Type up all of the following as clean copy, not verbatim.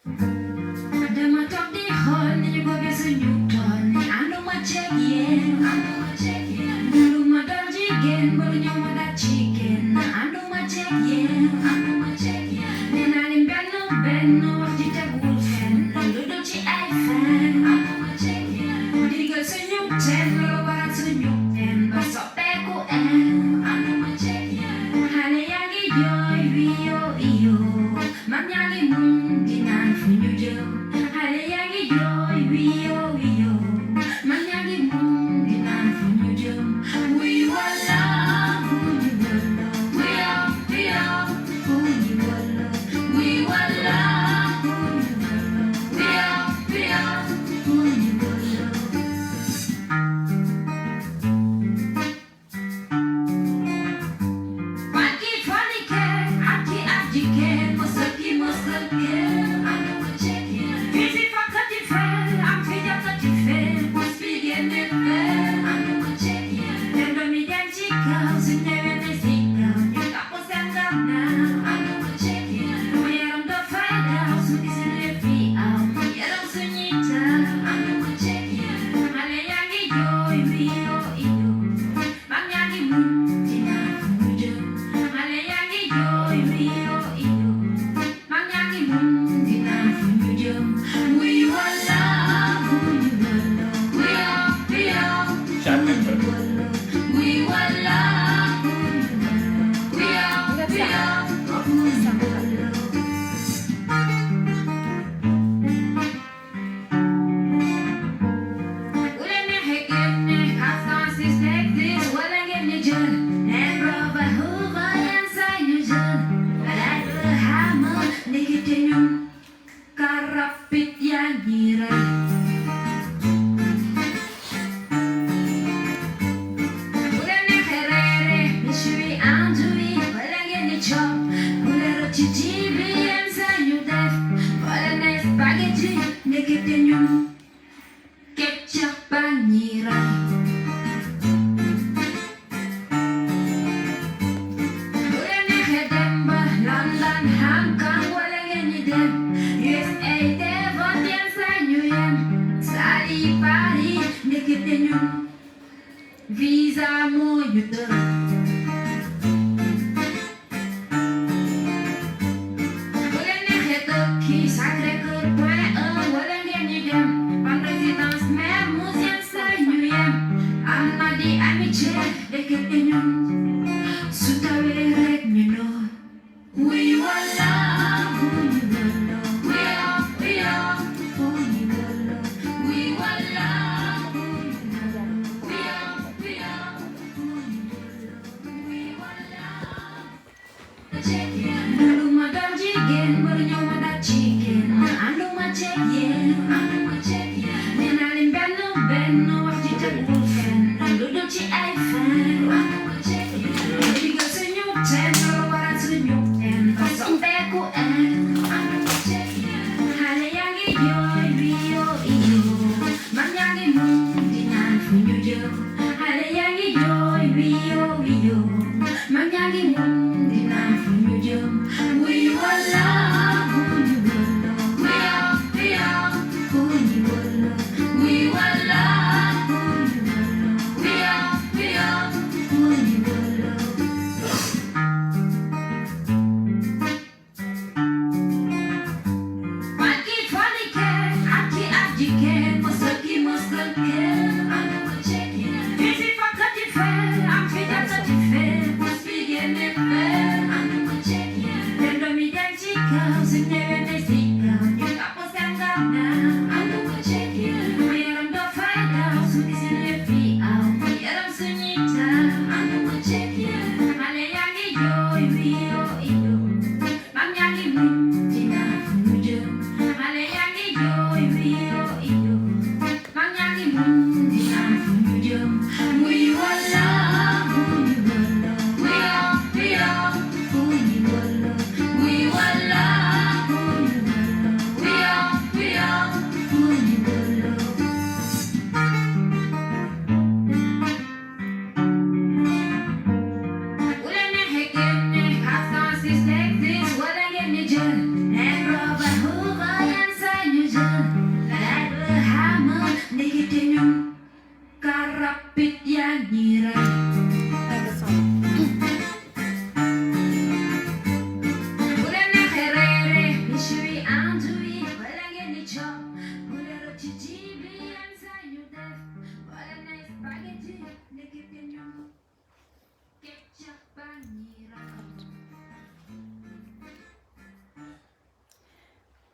dama toog di xool ni ñu bëgg suñu tool ni ànduma ceeg yéen lu ma doon jigéen bëru ñëw ma daal jigéen ànduma ceeg yéen nee naa leen benn wax ji tegul fenn lu dul ci ay fen digal suñu teen loolu waral suñu teen ba soppeeku xale yaa ngi jooy wiyo iyo mag ñaa ngi muñ di naan fu ñu jëm xale yaa ngi jooy wiyo iyo mag ñaa ngi muñ di naan fu ñu jëm wi walla fu ñu walla wiyo fu ñu walla wi walla fu ñu walla wiyo fu ñu walla Waki fanike, aki ajike, musaki musake. Busy fakati fe, amfija kati fe, muspige nefe. Nendo mi denchika, usinewe mesika, nyuka posangana. Muyeram do faida, usundisile fia, muyeram sunyita. Hale yangi joy, wiyo iyo, manyangi muntina fujo. Hale yangi joy, wiyo iyo, manyangi muntina fujo. We walla, we walla, we walla, Ulene hekene, afghan sistektis, walangene jön. En roba huva, en saynu jön. Waladu hama, nikitenyum, karapit yang girai. Ulene herere, mishui anjui, walangene chop. Ulero chichibi, en saynu def. Walane spaghetti, nikitenyum, ketchup banyirai. Ulene hedemba, London, Hong Kong, walangene dem. USA, Devon, yan saynu yan. Sali Paris, nikitenyum, visa mo yuta. Ulene hedoki, Sacré-Cœur, Point-E, walangene dem. En résidence mère, musien saynu yan. Amadi amitié, nikitenyum, sutawe rek ñu noon. We walla, fu ñu walla, we walla, we walla, we walla. Lu ma doon jigéen, bëru ñëw ma daal jigéen.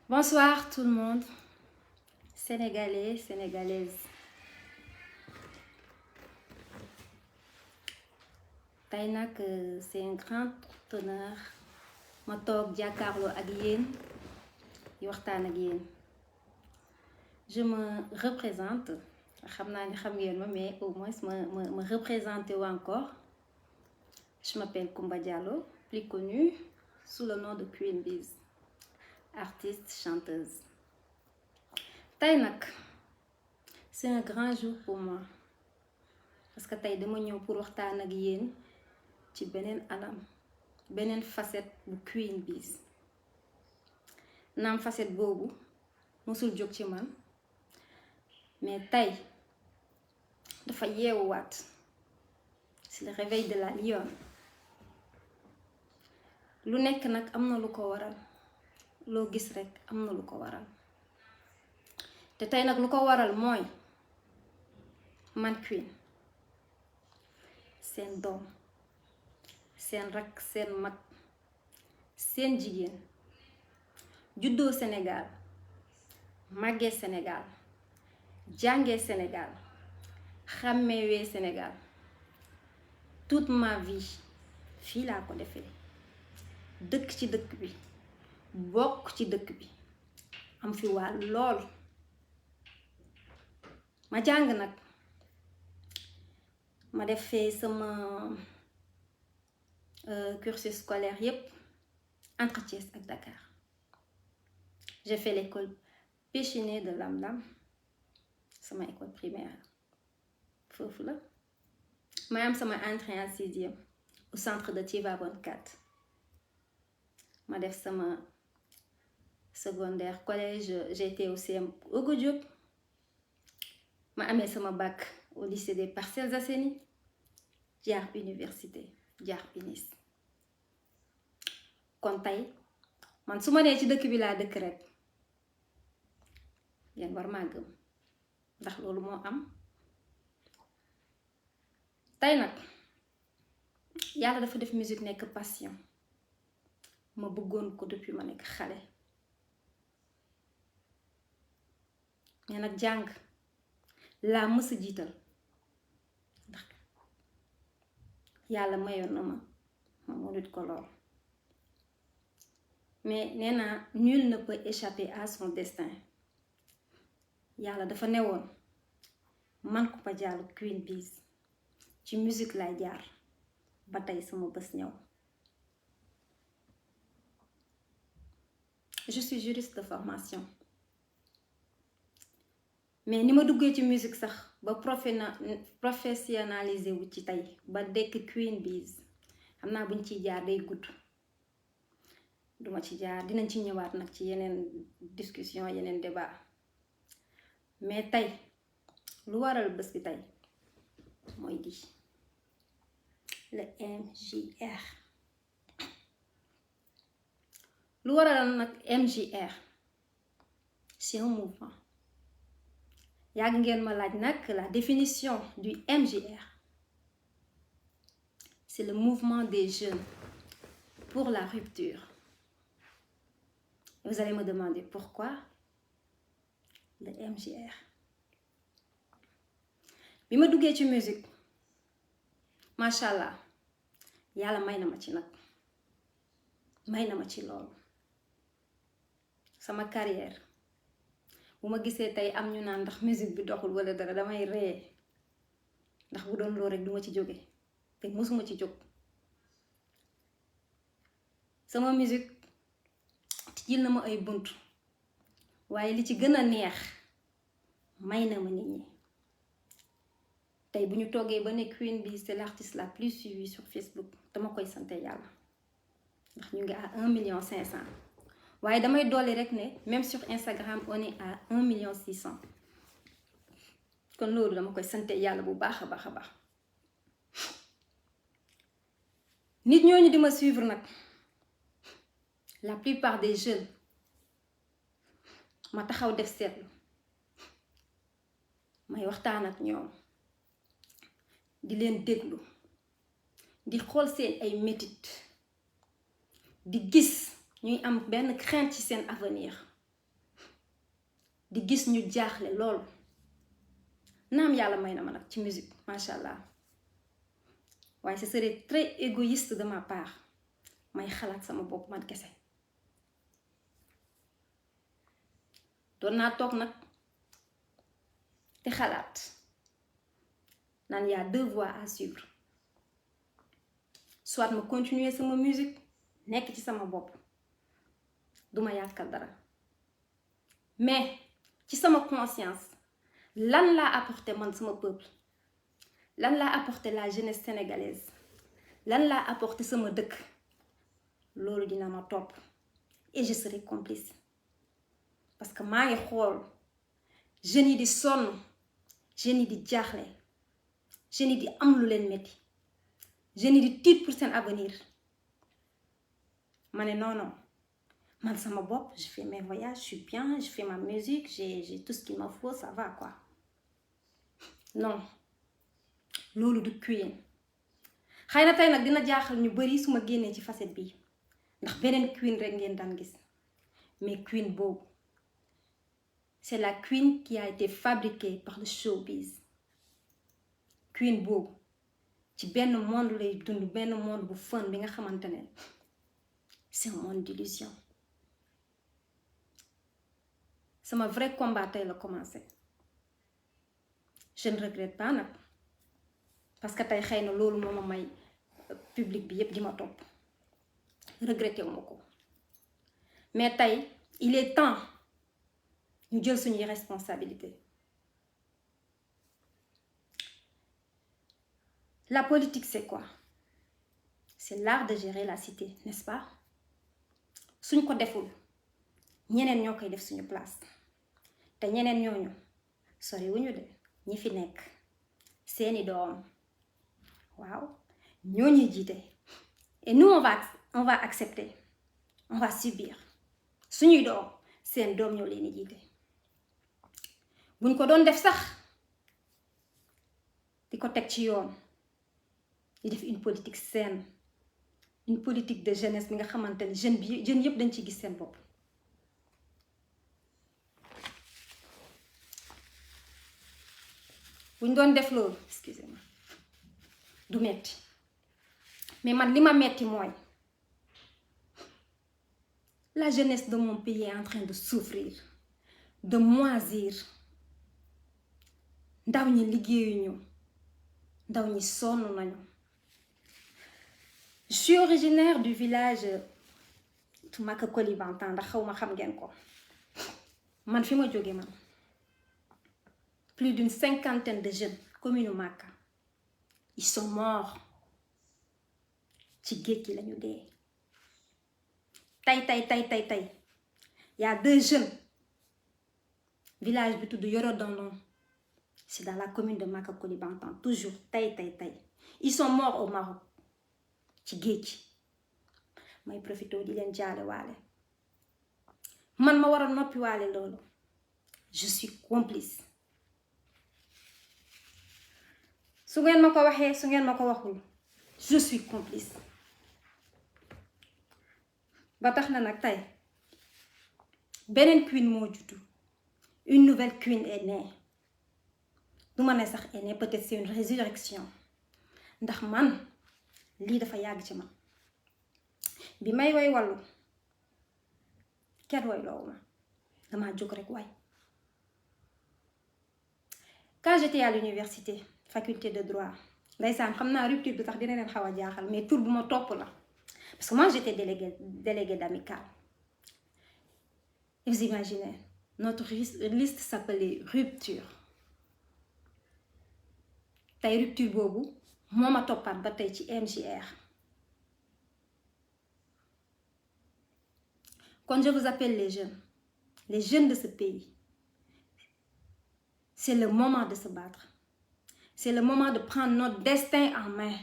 Bonsoir tout le monde, Sénégalais, Sénégalaises. Tey nag c'est un grand honneur ma toog jàkkaarloo ak yéen di waxtaan ak yéen. Je me représente, xam naa ni xam ngeen ma mais au moins ma représenter encore. Je m'appelle Coumba Diallo, plus connue sous le nom de Queen Biz, artiste chanteuse. Tey nag c'est un grand jour pour moi parce que tey dama ñëw pour waxtaan ak yéen ci beneen anam, beneen facette bu Queen Biz. Naam facette boobu musul jóg ci man mais tey dafa yeewuwaat. C'est le réveil de la lionne. Lu nekk nag am na lu ko waral, loo gis rekk am na lu ko waral. te tey nag lu ko waral mooy man Queen, seen doom, seen rakk, seen mag, seen jigéen, juddoo Sénégal, màggee Sénégal, jàngee Sénégal, xàmmeewee Sénégal. Toute ma vie fii laa ko defee, dëkk ci dëkk bi, bokk ci dëkk bi, am fi wàll lool. Ma jàng nag, ma defee sama cursus scolaire yépp entre Thiès ak Dakar. J'ai fait l'école Péchiney de Lam-Lam, sama école primaire foofu la. Ma am sama entrée en 6e au centre de Tivaouane 4. Ma def sama secondaire collège, j'étais au CM Ogo Diop. Ma amee sama bac au lycée des Parcelles Assainies, jaar université, jaar UNIS. Kon tey man su ma nee ci dëkk bi laa dëkk rek yéen war maa gëm ndax loolu moo am. Tey nag yàlla dafa def musique nekk passion, ma bëggoon ko depuis ma nekk xale. mais nag jàng laa mës a jiital ndax yàlla mayoon na ma mënut ko lool. mais nee naa nul ne peut échapper à son destin. yàlla dafa newoon man Coumba Diallo Queen Biz ci musique lay jaar ba tey sama bés ñëw. Je suis juriste de formation mais ni ma duggee ci musique sax ba professionnalisé wu ci tey ba dekk Queen Biz xam naa buñ ciy jaar day gudd, duma ci jaar, dinañ ci ñëwaat nag ci yeneen discussion, yeneen débat. mais tey lu waral bés bi tey mooy di le MJR. lu waral nag MJR, c'est un mouvement. yàgg ngeen ma laaj nag la définition du MJR. C'est le mouvement des jeunes pour la rupture. Vous allez me demander pourquoi le MJR. bi ma duggee ci musique macha allah yàlla may na ma ci nag, may na ma ci loolu. sama carrière bu ma gisee tey am ñu naan ndax musique bi doxul wala dara damay ree, ndax bu doon loolu rek duma ci jóge te mësuma ci jóg. sama musique tijjil na ma ay bunt, waaye li ci gën a neex may na ma nit ñi. tey bu ñu toogee ba ne Queen Biz c'est l'artiste la plus suivie sur Facebook, dama koy sante yàlla ndax ñu ngi à 1,5 million. waaye damay dolli rek ne même sur Instagram on est à 1,6 million. kon loolu dama koy sante yàlla bu baax a baax a baax. nit ñooñu di ma suivre nag la plupart des jeunes ma taxaw def seetlu, may waxtaan ak ñoom, di leen déglu, di xool seen ay métit, di gis ñuy am benn crainte ci seen avenir. di gis ñu jaaxle lool naam yàlla may na ma nag ci musique macha allah waaye ce serait très égoïste de ma part may xalaat sama bopp man kese doon naa toog nag te xalaat naan y a 2 voies à suivre soit ma continuer sama musique nekk ci sama bopp duma yàkkal dara mais ci sama conscience lan laa apporté man sama peuple lan laa apporté la jeunesse sénégalaise lan laa apporté sama dëkk loolu dina ma topp et je serai complice parce que maa ngi xool jeunes yi di sonn jeunes yi di jaaxle jeunes yi di am lu leen metti jeunes yi di tiit pour seen avenir ma ne non man sama bopp je fais mes voyages je suis bien je fais ma musique j'ai tout ce qu'il me faut ça va quoi non loolu du Queen xëy na tey nag dina jaaxal ñu bari su ma génnee ci facette bi ndax beneen Queen rek ngeen daan gis mais Queen boobu c'est la Queen qui a été fabriquée par le showbiz Queen boobu ci benn monde lay dund benn monde bu fun bi nga xamante ne c'est un monde d'illusion sama vrai combat tey la commencé je ne regrette pas nag parce que tey xëy na loolu moo ma may public bi yépp di ma topp regretté wu ma ko mais tey il est temps ñu jël suñuy responsabilité la politique c'est quoi c'est l'art de gérer la cité n'est-ce pas suñ ko deful ñeneen ñoo koy def suñu place te ñeneen ñooñu sori wuñu de ñi fi nekk seeni doom waaw ñoo ñuy jiite et nous on va accepter on va subir suñuy doom seen doom ñoo leen di jiite buñ ko doon def sax di ko teg ci yoon di def une politique saine une politique de jeunesse bi nga xamante ne jeunes yëpp dañ ci gis seen bopp buñ doon def loolu excusez-moi du metti mais man li ma metti mooy la jeunesse de mon pays est en train de souffrir de moisir ndaw ñi liggéeyuñu ndaw ñi sonn nañu je suis originaire du village Maka Koulibantang ndax xaw ma xam ngeen ko man fi ma jóge man plus d'une 50aine de jeunes commune Maka ils sont morts ci géej gi lañu dee tey y a 2 jeunes village bi tudd Yorodondon c'est dans la commune de Maka Koulibantang toujours tey ils sont morts au Maroc ci géej gi may profité di leen jaale waale man ma war a noppi waale loolu je suis complice su ngeen ma ko waxee su ngeen ma ko waxul je suis complice ba tax na nag tey beneen Queen moo juddu une nouvelle Queen est née du ma ne sax est née peut-être c'est une résurrection ndax man lii dafa yàgg ci man bi may woy wàllu kenn woy loowu ma dama jóg rek way quand j'étais à l'université faculté de droit ndeysaan xam naa rupture bi tax dina leen xaw a jaaxal mais tur bu ma topp la parce que moi j'étais déléguée d'amicale et vous imaginez notre liste s'appelait rupture tey rupture boobu moo ma toppaat ba tey ci MJR quand je vous appelle les jeunes de ce pays c'est le moment de se battre c'est le moment de prendre notre destin en main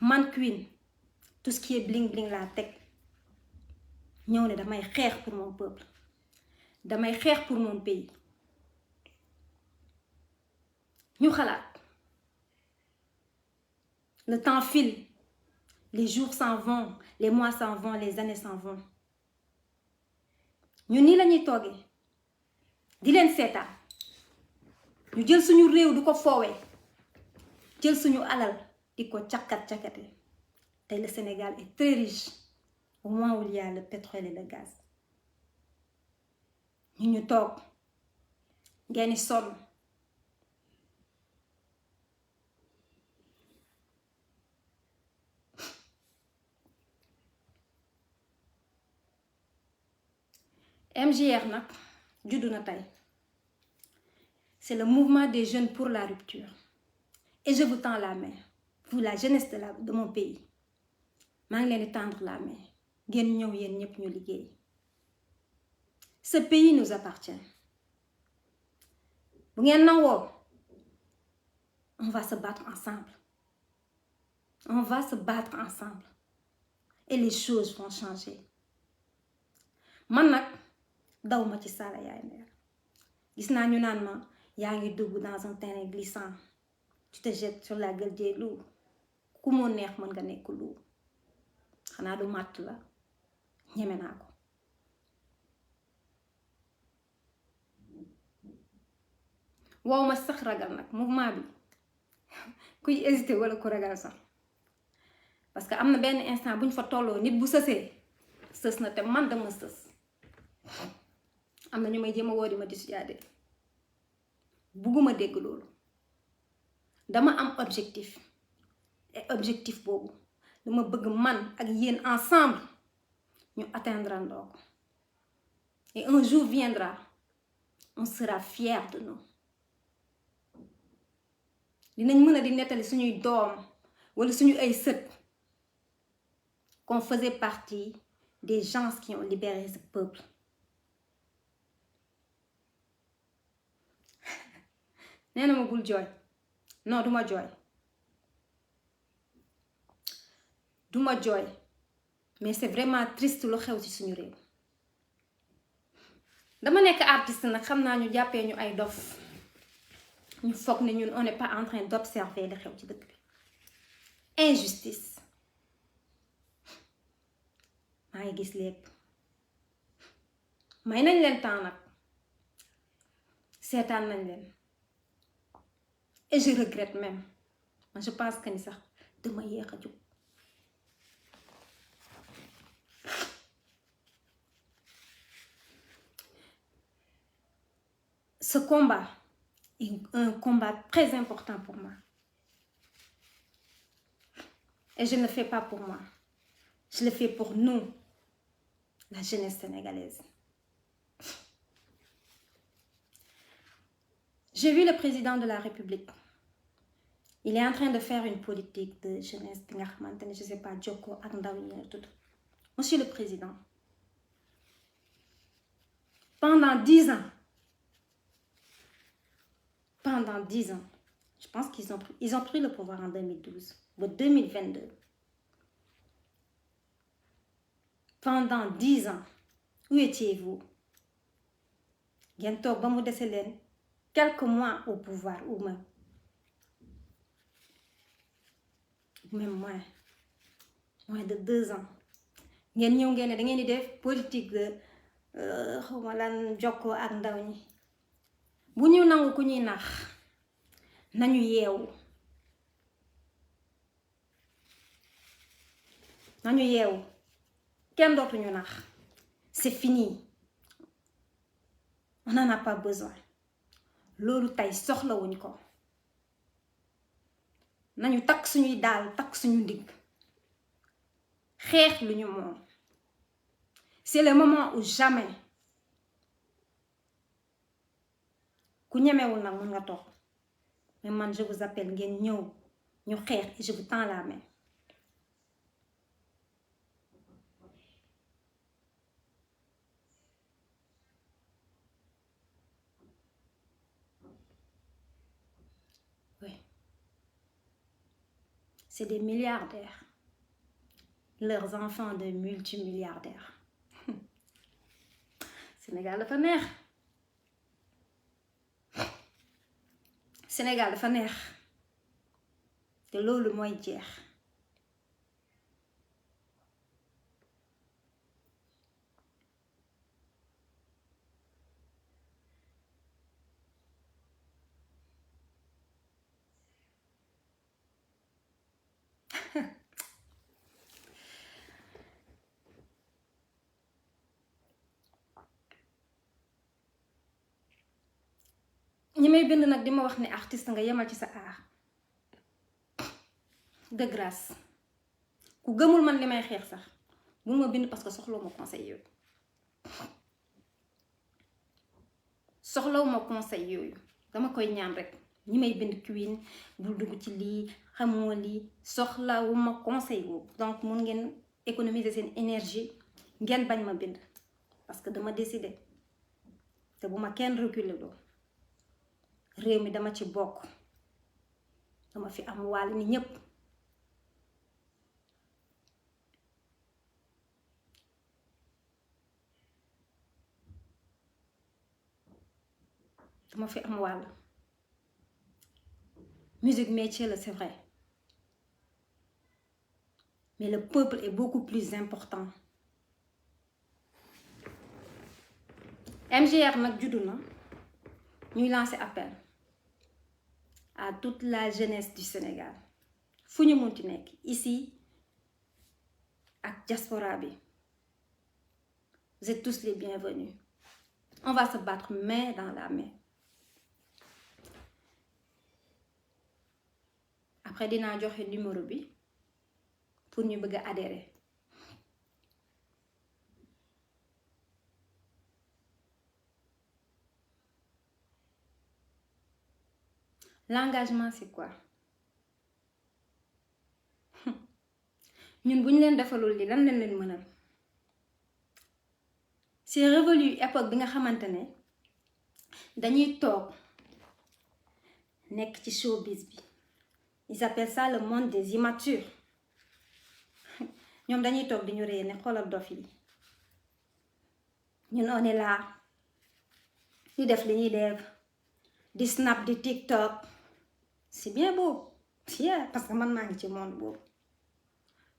man Queen tout ce qui est bling bling laa teg ñëw ne damay xeex pour mon peuple damay xeex pour mon pays ñu xalaat le temps file les jours s'en vont les mois s'en vont les années s'en vont ñu nii lañuy toogee di leen seetaan ñu jël suñu réew du ko foowee jël suñu alal di ko cakkat-cakkate tey le Sénégal est très riche au moment où il y a le pétrole et le gaz ñu toog ngeen di sonn MJR nag juddu na tey c'est le mouvement des jeunes pour la rupture et je vous tends la main vous la jeunesse de mon pays maa ngi leen di tendre la main ngeen ñëw yéen ñëpp ñu liggéey ce pays nous appartient bu ngeen nangoo on va se battre ensemble on va se battre ensemble et les choses vont changer man nag daw ma ci saala yaay meer gis naa ñu naan ma yaa ngi dugg dans un terrain glissant tu te jettes sur la gueule des loups ku moo neex mën nga nekk loup xanaa du màtt la ñeme naa ko wow ma sax ragal nag mouvement bi kuy hésité wala ku ragal sax parce que am na benn instant bu ñu fa tolloo nit bu sësee sës na te man dama sës am na ñu may jéem a woo di ma dissuadé bugguma dégg loolu dama am objectif et objectif boobu lu ma bëgg man ak yéen ensemble ñu atteindre ndoo ko et un jour viendra on sera fiers de nous dinañ mën a di nettali suñuy doom wala suñu ay sët qu'on faisait partie des gens qui ont libéré ce peuple nee na ma bul jooy non duma jooy mais c'est vraiment triste lu xew ci suñu réew dama nekk artiste nag xam naa ñu jàppee ñu ay dof ñu foog ne ñun on n'est pas en train d'observer li xew ci dëkk bi injustice maa ngi gis lépp may nañ leen temps nag seetaan nañ leen et je regrette même man je pense que ni sax dama yéex a jóg ce combat est un combat très important pour moi et je ne le fais pas pour moi je le fais pour nous la jeunesse sénégalaise. J'ai vu le président de la République. Il est en train de faire une politique de jeunesse bi nga xamante ne je sais pas jokko ak ndaw ñi la tudd. Monsieur le Président, pendant 10 ans, je pense qu'ils ont pris le pouvoir en 2012 ba 2022. Pendant 10 ans, où étiez-vous? Ngeen toog ba mu dese leen quelques mois au pouvoir ou même moins de 2 ans ngeen ñëw ngeen ne da ngeen di def politique de xawma lan jokkoo ak ndaw ñi bu ñu nangu ku ñuy nax nañu yeewu kenn dootuñu nax c'est fini on n'en a pas besoin loolu tey soxlawuñ ko nañu takk suñuy daal takk suñu ndigg xeex lu ñu moom c'est le moment où jamais ku ñemewul nag mën nga toog mais man je vous appelle ngeen ñëw ñu xeex et je vous tends la main. Oui. C'est des milliardaires. Leurs enfants de multimilliardaires. Sénégal dafa neex. Sénégal dafa neex. te loolu mooy jeex. ñi may bind nag di ma wax ne artiste nga yemal ci sa art de grâce ku gëmul man li may xeex sax bul ma bind parce que soxlawuma conseil yooyu soxlawuma conseil yooyu dama koy ñaan rek ñi may bind Queen bul dugg ci lii xamoo lii soxlawuma conseil boobu donc mun ngeen économiser seen énergie ngeen bañ ma bind parce que dama décider te bu ma kenn reculer loo réew mi dama ci bokk dama fi am wàll ni ñépp dama fi am wàll musique métier la c'est vrai mais le peuple est beaucoup plus important MJR nag juddu na ñuy lancer appel à toute la jeunesse du Sénégal fu ñu munti nekk ici ak diaspora bi vous êtes tous les bienvenus on va se battre main dans la main après dinaa joxe numéro bi pour ñu bëgg a adhérer l'engagement c'est quoi ñun bu ñu leen defalul li lan leen mënal c'est révolu époque bi nga xamante ne dañuy toog nekk ci showbiz bi ils appellent ça le monde des immatures ñoom dañuy toog di ñu ree ne xoolal dof yi ñun on est là di def li ñuy def di snap di TikTok c'est bien beau yeah parce que man maa ngi ci monde boobu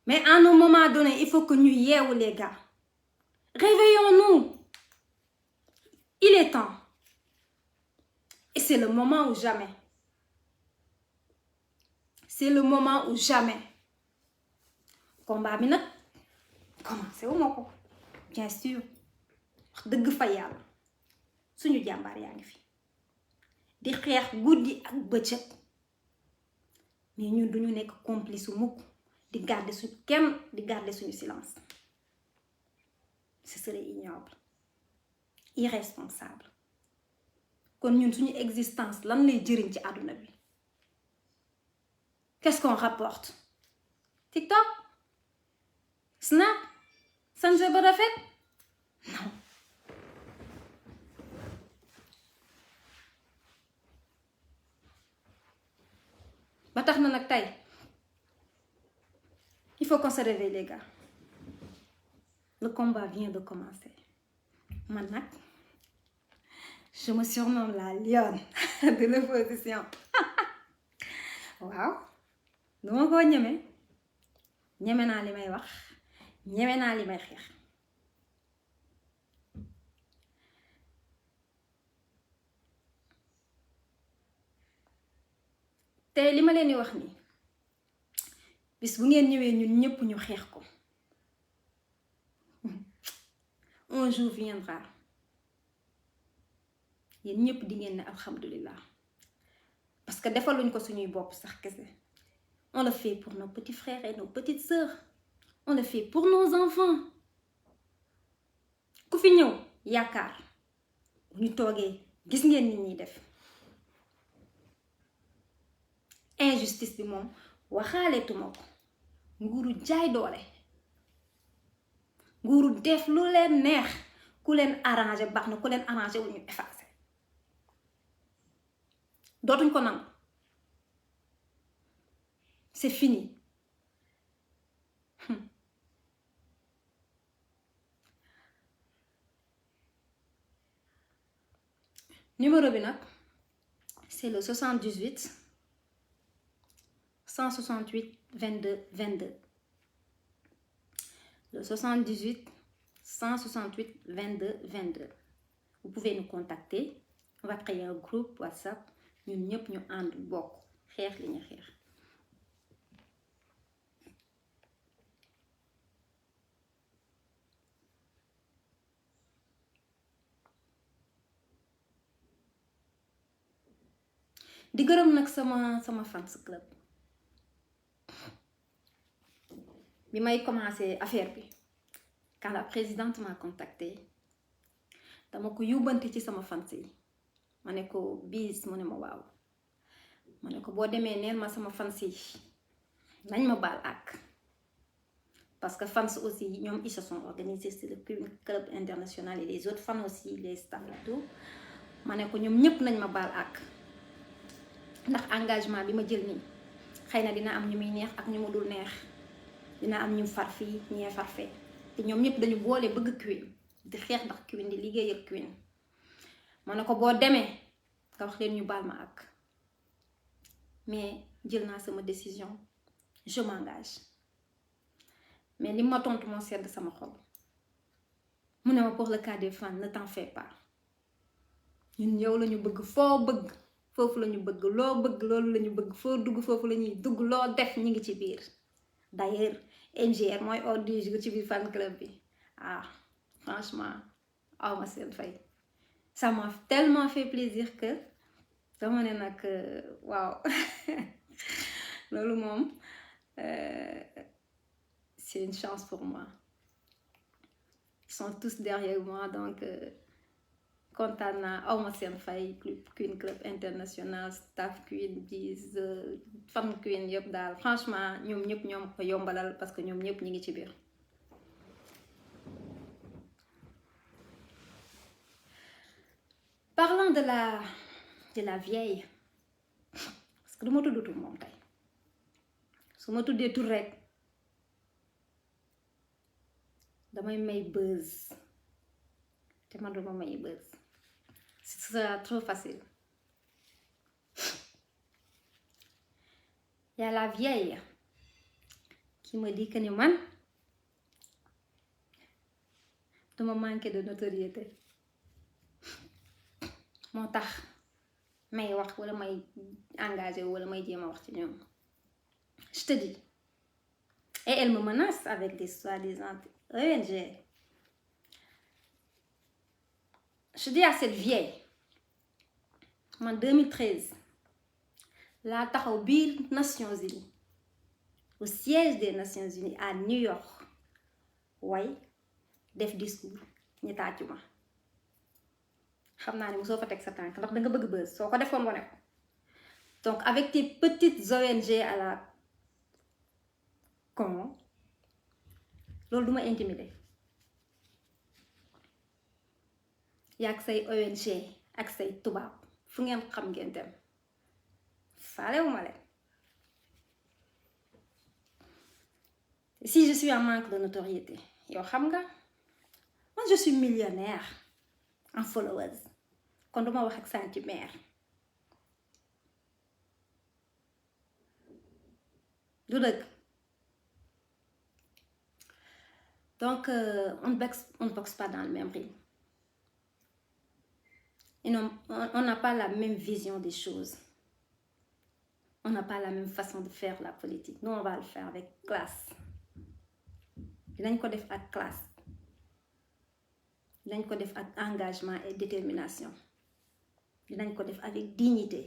mais à un moment donné il faut que ñu yeewu les gars réveillons-nous il est temps et c'est le moment ou jamais c'est le moment ou jamais combat bi nag commencé wu ma ko bien sûr wax dëgg fa yàlla suñu jàmbaar yaa ngi fi di xeex guddi ak bëccëg mais ñun duñu nekk complice su mukk di garder suñu kenn di garder suñu silence ce serait ignoble irresponsable kon ñun suñu existence lan lay jëriñ ci àdduna bi qu'est-ce qu'on rapporte TikTok Snap sanse ba rafet non ba tax na nag tey il faut qu'on se réveille les gars le combat vient de commencer man nag je me surnomme la lionne de l'opposition waaw duma koo ñeme naa li may wax ñeme naa li may xeex te li ma leen di wax nii bis bu ngeen ñëwee ñun ñëpp ñu xeex ko un jour viendra yéen ñëpp di ngeen ne alhamdulillah parce que defaluñ ko suñuy bopp sax kese on le fait pour nos petits frères et nos petites sœurs on le fait pour nos enfants ku fi ñëw yaakaar bu ñu toogee gis ngeen ni ñuy def injustice bi moom waxaaleetuma ko nguuru jaay doole nguuru def lu leen neex ku leen arrangé baax na ku leen arrangé wu ñu effacé dootuñ ko nangu c'est fini numéro bi nag c'est le 78 168 22 22 le 78 168 22 22 vous pouvez nous contacter on va créer un groupe WhatsApp ñun ñëpp ñu ànd bokk xeex li ñu xeex di gërëm nag sama fans club bi may commencé affaire bi quand la présidente m'a contacté dama ko yóbbante ci sama fans yi ma ne ko bis mu ne ma waaw ma ne ko boo demee neen ma sama fans yi nañ ma baal ak parce que fans aussi ñoom ils se sont organisés sur le club international et les autres fans aussi les staff et tout ma ne ko ñoom ñëpp nañ ma baal ak ndax engagement bi ma jël nii xëy na dina am ñu muy neex ak ñu mu dul neex dina am ñu far fii ñee far fee te ñoom ñëpp dañu boole bëgg Queen di xeex ndax Queen di liggéey ak Queen ma ne ko boo demee nga wax leen ñu baal ma ak mais jël naa sama décision je m'engage mais li ma tontu moo sedd sama xol mu ne ma pour le cas des fans ne t'en fais pas ñun yow lañu bëgg foo bëgg foofu lañu bëgg loo bëgg loolu lañu bëgg foo dugg foofu lañuy dugg loo def ñi ngi ci biir d'ailleurs NGR mooy ordre du jour ci biir fan club bi ah franchement awma seen fay ça m'a tellement fait plaisir que dama ne nag waaw loolu moom c'est une chance pour moi ils sont tous derrière moi donc kontaan naa awma seen fay Queen Club International staff Queen bis fan Queen yëpp daal franchement ñoom ñëpp ñoom ko yombalal parce que ñoom ñëpp ñi ngi ci biir parlant de la vieille parce que du ma tudd tur moom tey su ma tuddee tur rek damay may buzz te man duma may buzz ce sera trop facile. Il y a la vieille qui me dit que ni man dama manquer de notoriété moo tax may wax wala may engagé wala may jéem a wax ci ñoom je te dis et elle me menace avec des soi-disant ONG. Je dis à cette vieille en 2013 laa taxaw biir Nations Unies au siège des Nations Unies à New York way def discours ñu tàccu ma xam naa ne mosoo fa teg sa tànk ndax danga bëgg buzz soo ko defoon wane ko donc avec tes petites ONG à la con loolu duma intimider yaag say ONG ak say tubaab fu ngeen xam ngeen dem faalewuma leen si je suis en manque de notoriété yow xam nga moi je suis millionnaire en followers kon duma wax ak centimètre du dëgg donc on ne boxe pas dans le même ring. Et non, on n'a pas la même vision des choses. On n'a pas la même façon de faire la politique. Nous, on va le faire avec classe. Dinañ ko def ak classe. Dinañ ko def ak engagement et détermination. Dinañ ko def avec dignité.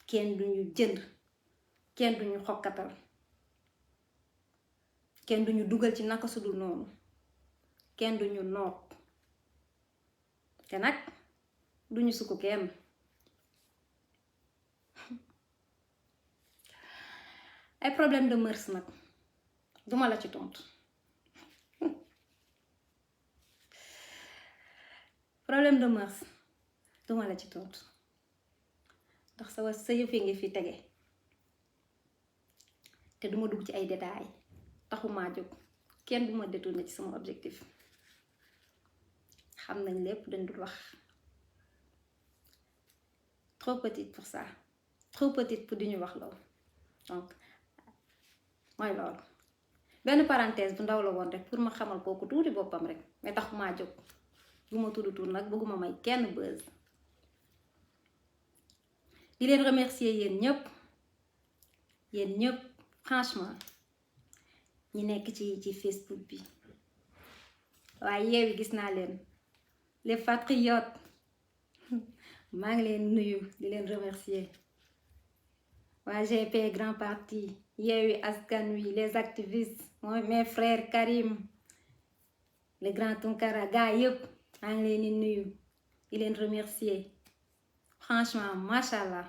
Kenn duñu jënd. Kenn duñu xokkatal. Kenn duñu dugal ci naka sudul noonu. Kenn duñu noot. Te nag duñu sukk kenn ay problème de mœurs nag duma la ci tontu problème de mœurs duma la ci tontu ndax sa yëf yi ngi fi tege te duma dugg ci ay détails taxumaa jóg kenn duma détourné ci sama objectif xam nañ lépp dañ dul wax trop petite pour ça trop petite pour di ñu wax loolu donc mooy loolu benn parenthèse bu ndaw la woon rek pour ma xamal kooku tuuti boppam rek mais tax maa jóg bu ma tudd tuur nag bëgguma may kenn buzz di leen remercier yéen ñëpp franchement ñi nekk ci Facebook bi waaye yeewi gis naa leen les patriotes maa ngi leen nuyu di leen remercier waa GP Grand Parti Yewwi Askan Wi les activistes mooy mes frères Karim le grand Tunkara gars yëpp maa ngi leen di nuyu di leen remercier franchement machallah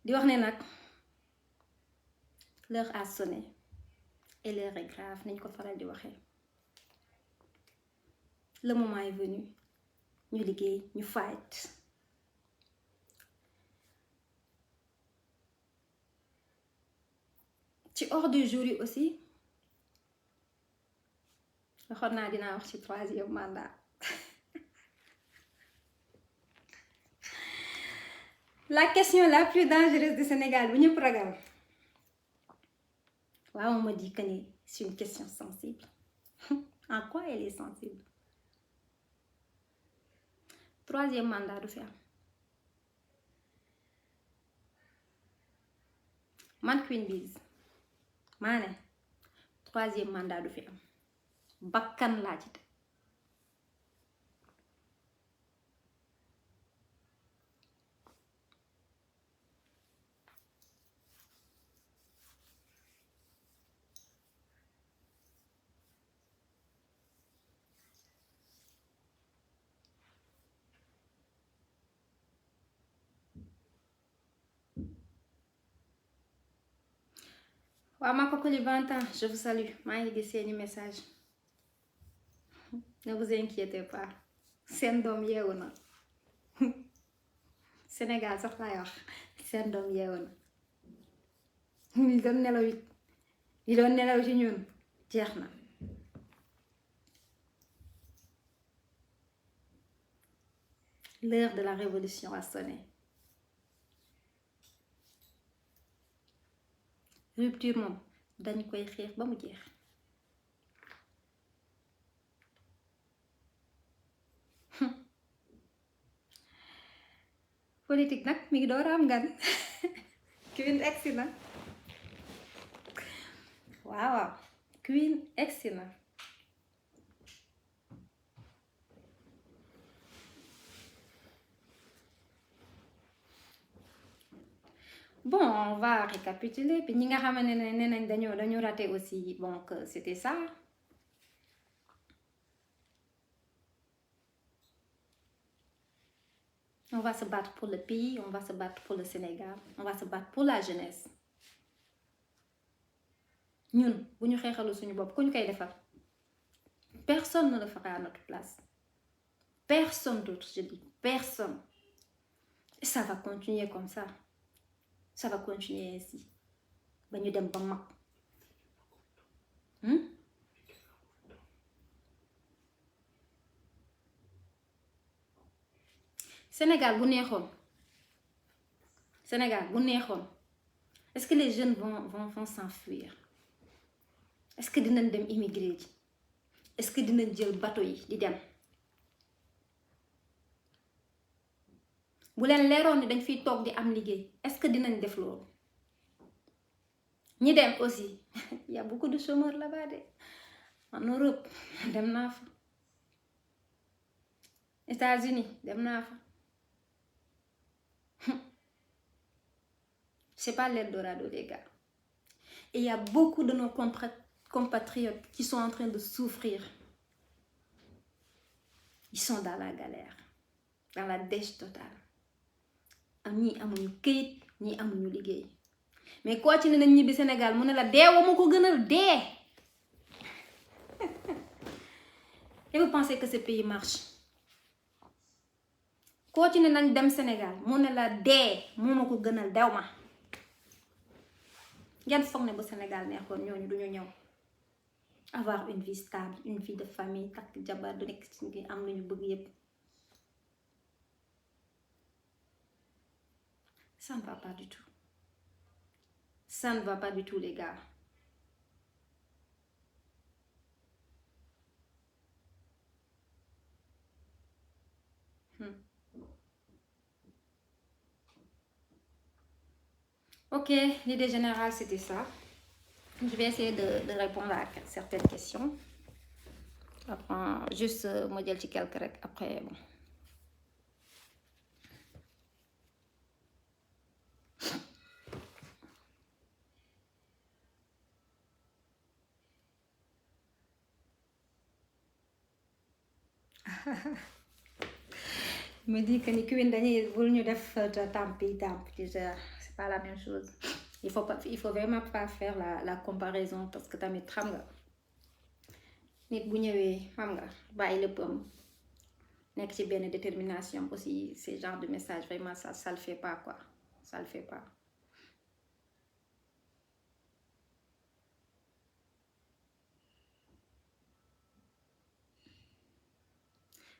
di wax ne nag l'heure a sonné et l'heure est grave nañ ko faral di waxee le moment est venu ñu liggéey ñu fight ci ordre du jour yi aussi waxoon naa dinaa wax ci 3e mandat la question la plus dangereuse du Sénégal bu ñëpp ragal waaw on m'a dit que ni c'est une question sensible en quoi elle est sensible 3e mandat du fi am man Queen Biz maa ne 3e mandat du fi am bakkan laa ci teg waaw ma Coco li 20 ans je vous salue maa ngi gis seeni message ne vous inquiétez pas seen doom yeewu na Sénégal sax laay wax seen doom yeewu na li doon nelaw it li doon nelaw ci ñun jeex na l'heure de la révolution a sonné rupture moom dañ koy xeex ba mu jeex politique nag mi ngi door a am gan Queen egsi na waaw Queen egsi na bon on va récapituler puis ñi nga xamante ne nee nañ dañu raté aussi bon que c'était ça on va se battre pour le pays on va se battre pour le Sénégal on va se battre pour la jeunesse ñun bu ñu xeexalu suñu bopp ku ñu koy defar personne ne le fera à notre place personne d'autre je dis personne et ça va continuer comme ça ça va continuer ainsi ba ñu dem ba mag Sénégal bu neexoon est-ce que les jeunes vont s'enfuir est-ce que dinañ dem immigrer ji est-ce que dinañ jël bateau yi di dem bu leen leeroon ni dañ fiy toog di am liggéey est-ce que dinañ def loolu ñi dem aussi y a beaucoup de chômeurs là-bas de en Europe dem naa fa États-Unis dem naa fa c'est pas l'Eldorado les gars et il y a beaucoup de nos compatriotes qui sont en train de souffrir ils sont dans la galère dans la dèche totale ñii amuñu këyit ñii amuñu liggéey mais koo ci ne nañ ñibbi Sénégal mu ne la deewa ma ko gënal dee et vous pensez que ce pays marche koo ci ne nañ dem Sénégal mu ne la dee moo ma ko gënal dew ma ngeen foog ne bu Sénégal neexoon ñooñu duñu ñëw avoir une vie stable une vie de famille takk jabar du nekk ci ngi am lu ñu bëgg yépp ça ne va pas du tout ça ne va pas du tout les gars Ok, l'idée générale c'était ça. Je vais essayer de répondre à certaines questions. Après, juste ma jël ci quelque rek après bon. me dit que ni Queen dañuy bul ñu def tampi c'est pas la même chose. Il faut vraiment pas faire la comparaison parce que tamit xam nga nit bu ñëwee xam nga bàyyi léppam nekk ci benn détermination aussi ce genre de message vraiment ça le fait pas quoi, ça le fait pas.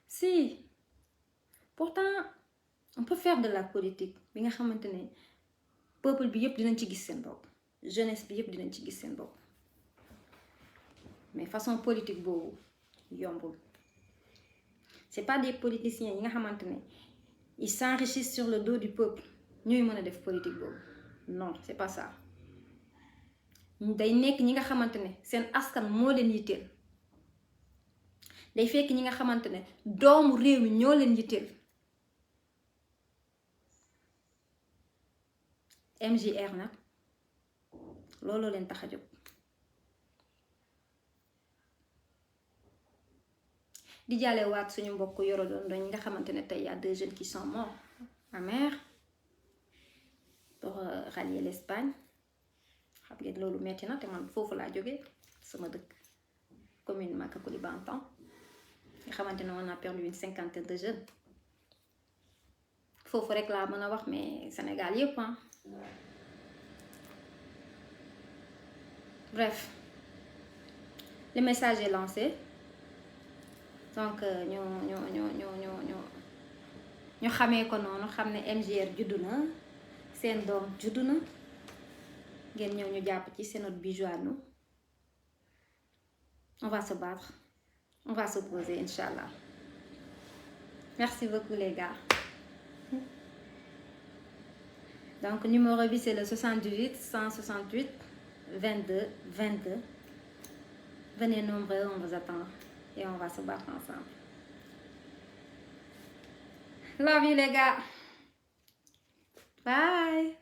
Si pourtant on peut faire de la politique bi nga xamante ne peuple bi yëpp dinañ ci gis seen bopp, jeunesse bi yëpp dinañ ci gis seen bopp, mais façon politique boobu yombul. C'est pas des politiciens yi nga xamante ne ils s'enrichissent sur le dos du peuple ñooy mën a def politique boobu, non c'est pas ça. day nekk ñi nga xamante ne seen askan moo leen yitteel, day fekk ñi nga xamante ne doomu réew mi ñoo leen yitteel. MJR nag looloo leen tax a jóg. di jàlle waat suñu mbokk Yoro Dondo ñi nga xamante ne tey y a 2 jeunes qui sont morts en mer pour rallier l'Espagne. xam ngeen loolu metti na te man foofu laa jógee sama dëkk commune Maka Koulibantang nga xamante ne on a perdu une 50aine de jeunes. foofu rek laa mën a wax mais Sénégal yëpp ah. Bref, le message est lancé. Donc ñu xamee ko noonu xam ne MJR juddu na seen doom juddu na ngeen ñëw ñu jàpp ci c'est notre bijou à nous. On va se battre, on va s'opposer Inch'Allah. Merci beaucoup les gars. Donc numéro bi c'est le 78 168 22 22. Venez nombreux, on vous attend et on va se battre ensemble. Love you les gars. Bye.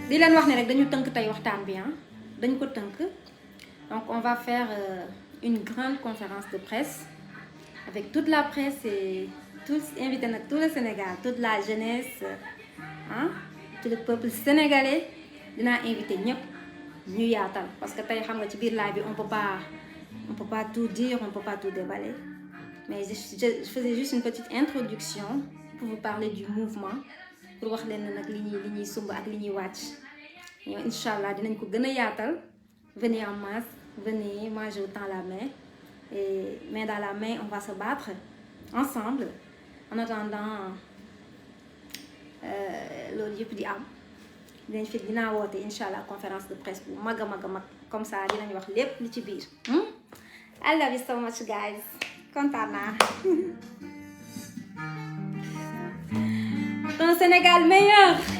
di leen wax ne rek dañu tënk tey waxtaan bi dañ ko tënk donc on va faire une grande conférence de presse avec toute la presse et tous invité nag tout le Sénégal, toute la jeunesse tout le peuple sénégalais. dinaa invité ñëpp ñu yaatal parce que tey xam nga ci biir live bi on peut pas tout dire, on peut pas tout déballer, mais je faisais juste une petite introduction pour vous parler du mouvement, pour wax leen nag li ñuy sumb ak li ñuy wàcc. Inch'Allah dinañ ko gën a yaatal. Venez en masse, venez, moi je vous tends la main et main dans la main on va se battre ensemble. En attendant loolu yëpp di am dinañ fi dinaa woote Inch'Allah conférence de presse bu mag a mag comme ça dinañ wax lépp li ci biir. I love you so much guys, kontaan naa. Un Sénégal meilleur.